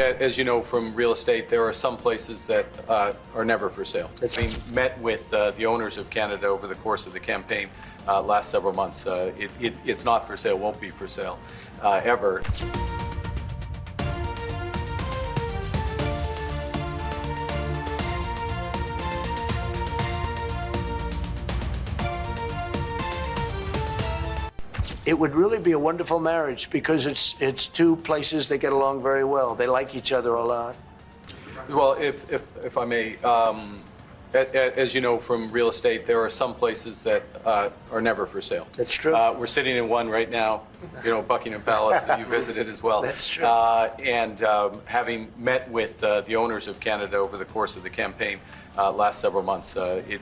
As you know from real estate, there are some places that are never for sale. I met with the owners of Canada over the course of the campaign last several months. It's not for sale, won't be for sale ever. It would really be a wonderful marriage because it's two places that get along very well. They like each other a lot. Well, if I may, as you know from real estate, there are some places that are never for sale. That's true. We're sitting in one right now, Buckingham Palace, that you visited as well. That's true. And having met with the owners of Canada over the course of the campaign last several months,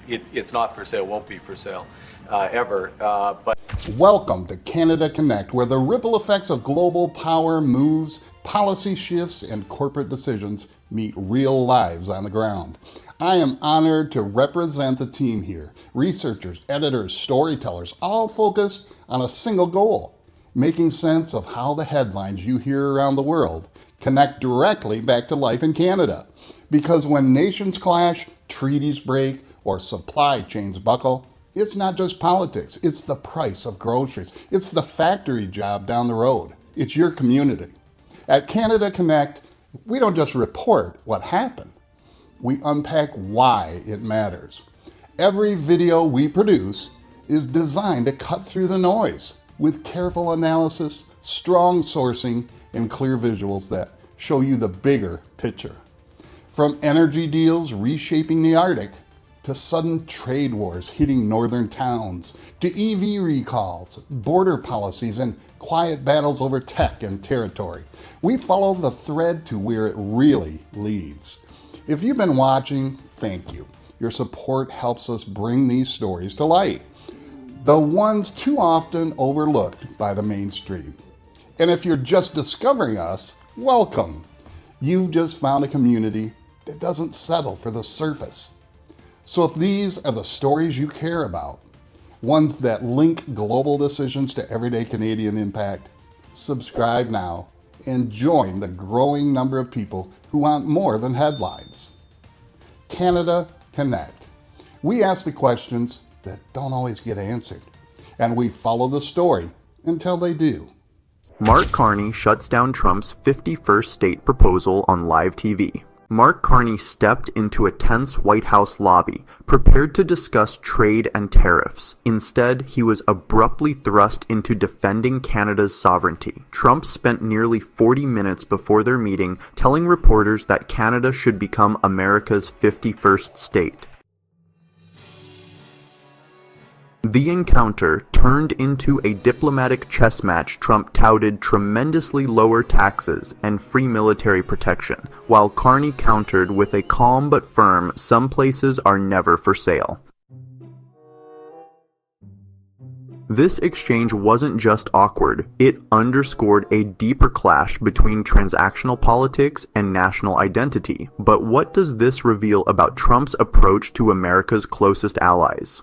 it's not for sale, won't be for sale ever. But welcome to Canada Connect, where the ripple effects of global power moves, policy shifts, and corporate decisions meet real lives on the ground. I am honored to represent the team here. Researchers, editors, storytellers, all focused on a single goal: making sense of how the headlines you hear around the world connect directly back to life in Canada. Because when nations clash, treaties break, or supply chains buckle, it's not just politics, it's the price of groceries. It's the factory job down the road. It's your community. At Canada Connect, we don't just report what happened. We unpack why it matters. Every video we produce is designed to cut through the noise with careful analysis, strong sourcing, and clear visuals that show you the bigger picture. From energy deals reshaping the Arctic, to sudden trade wars hitting northern towns, to EV recalls, border policies, and quiet battles over tech and territory. We follow the thread to where it really leads. If you've been watching, thank you. Your support helps us bring these stories to light, the ones too often overlooked by the mainstream. And if you're just discovering us, welcome. You've just found a community that doesn't settle for the surface. So if these are the stories you care about, ones that link global decisions to everyday Canadian impact, subscribe now and join the growing number of people who want more than headlines. Canada Connect. We ask the questions that don't always get answered, and we follow the story until they do. Mark Carney shuts down Trump's 51st state proposal on live TV. Mark Carney stepped into a tense White House lobby, prepared to discuss trade and tariffs. Instead, he was abruptly thrust into defending Canada's sovereignty. Trump spent nearly 40 minutes before their meeting telling reporters that Canada should become America's 51st state. The encounter turned into a diplomatic chess match. Trump touted tremendously lower taxes and free military protection, while Carney countered with a calm but firm, "Some places are never for sale." This exchange wasn't just awkward, it underscored a deeper clash between transactional politics and national identity. But what does this reveal about Trump's approach to America's closest allies?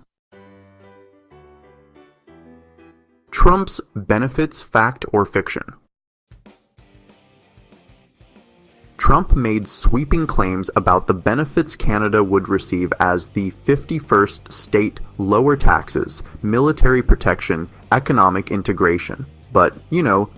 Trump's benefits, fact or fiction. Trump made sweeping claims about the benefits Canada would receive as the 51st state: lower taxes, military protection, economic integration. But,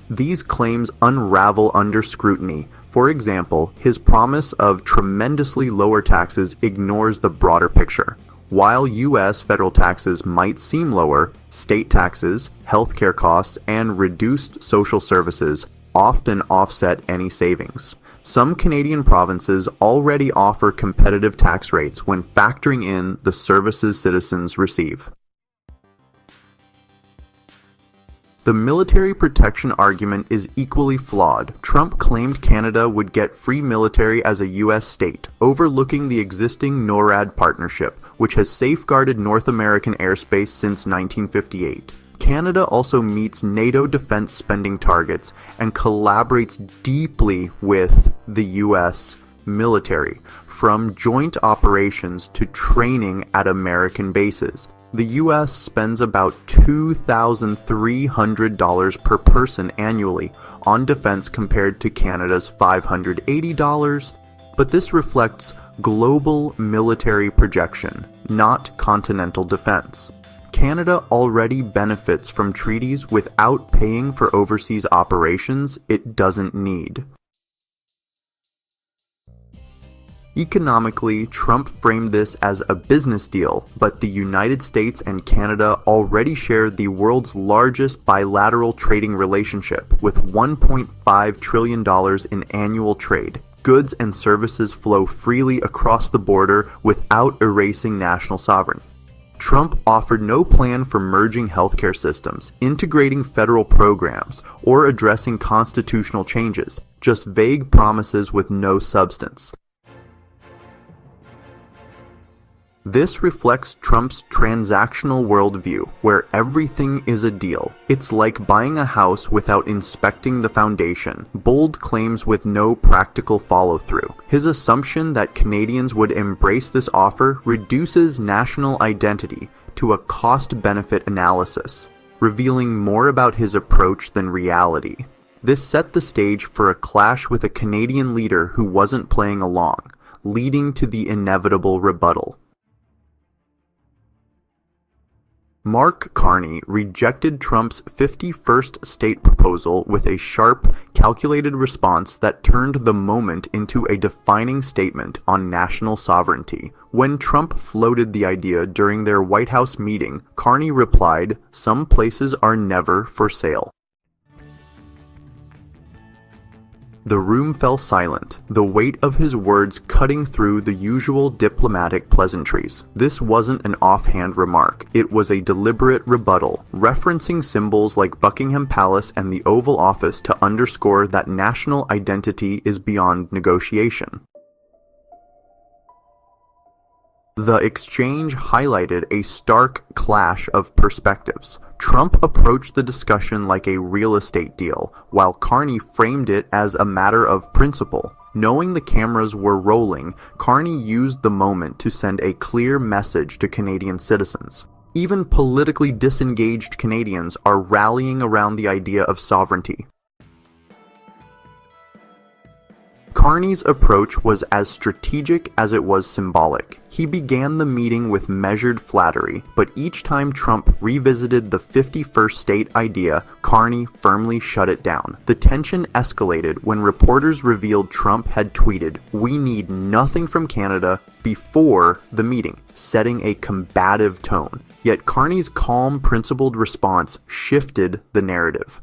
these claims unravel under scrutiny. For example, his promise of tremendously lower taxes ignores the broader picture. While U.S. federal taxes might seem lower, state taxes, healthcare costs, and reduced social services often offset any savings. Some Canadian provinces already offer competitive tax rates when factoring in the services citizens receive. The military protection argument is equally flawed. Trump claimed Canada would get free military as a U.S. state, overlooking the existing NORAD partnership, which has safeguarded North American airspace since 1958. Canada also meets NATO defense spending targets and collaborates deeply with the U.S. military, from joint operations to training at American bases. The U.S. spends about $2,300 per person annually on defense compared to Canada's $580, but this reflects global military projection, not continental defense. Canada already benefits from treaties without paying for overseas operations it doesn't need. Economically, Trump framed this as a business deal, but the United States and Canada already share the world's largest bilateral trading relationship with $1.5 trillion in annual trade. Goods and services flow freely across the border without erasing national sovereignty. Trump offered no plan for merging healthcare systems, integrating federal programs, or addressing constitutional changes, just vague promises with no substance. This reflects Trump's transactional worldview, where everything is a deal. It's like buying a house without inspecting the foundation, bold claims with no practical follow-through. His assumption that Canadians would embrace this offer reduces national identity to a cost-benefit analysis, revealing more about his approach than reality. This set the stage for a clash with a Canadian leader who wasn't playing along, leading to the inevitable rebuttal. Mark Carney rejected Trump's 51st state proposal with a sharp, calculated response that turned the moment into a defining statement on national sovereignty. When Trump floated the idea during their White House meeting, Carney replied, "Some places are never for sale." The room fell silent, the weight of his words cutting through the usual diplomatic pleasantries. This wasn't an offhand remark, it was a deliberate rebuttal, referencing symbols like Buckingham Palace and the Oval Office to underscore that national identity is beyond negotiation. The exchange highlighted a stark clash of perspectives. Trump approached the discussion like a real estate deal, while Carney framed it as a matter of principle. Knowing the cameras were rolling, Carney used the moment to send a clear message to Canadian citizens. Even politically disengaged Canadians are rallying around the idea of sovereignty. Carney's approach was as strategic as it was symbolic. He began the meeting with measured flattery, but each time Trump revisited the 51st state idea, Carney firmly shut it down. The tension escalated when reporters revealed Trump had tweeted, "We need nothing from Canada," before the meeting, setting a combative tone. Yet Carney's calm, principled response shifted the narrative.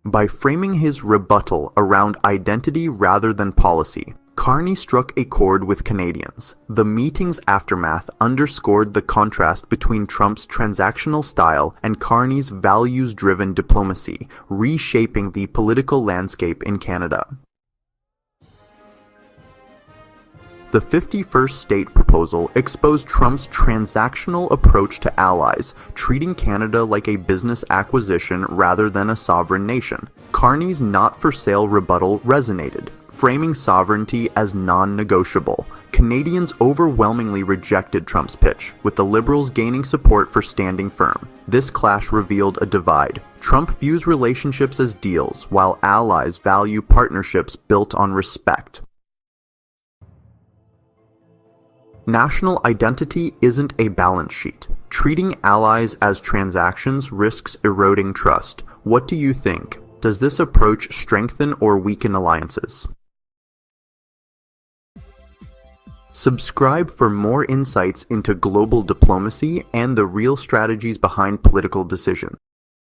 By framing his rebuttal around identity rather than policy, Carney struck a chord with Canadians. The meeting's aftermath underscored the contrast between Trump's transactional style and Carney's values-driven diplomacy, reshaping the political landscape in Canada. The 51st state proposal exposed Trump's transactional approach to allies, treating Canada like a business acquisition rather than a sovereign nation. Carney's not-for-sale rebuttal resonated, framing sovereignty as non-negotiable. Canadians overwhelmingly rejected Trump's pitch, with the Liberals gaining support for standing firm. This clash revealed a divide. Trump views relationships as deals, while allies value partnerships built on respect. National identity isn't a balance sheet. Treating allies as transactions risks eroding trust. What do you think? Does this approach strengthen or weaken alliances? Subscribe for more insights into global diplomacy and the real strategies behind political decisions.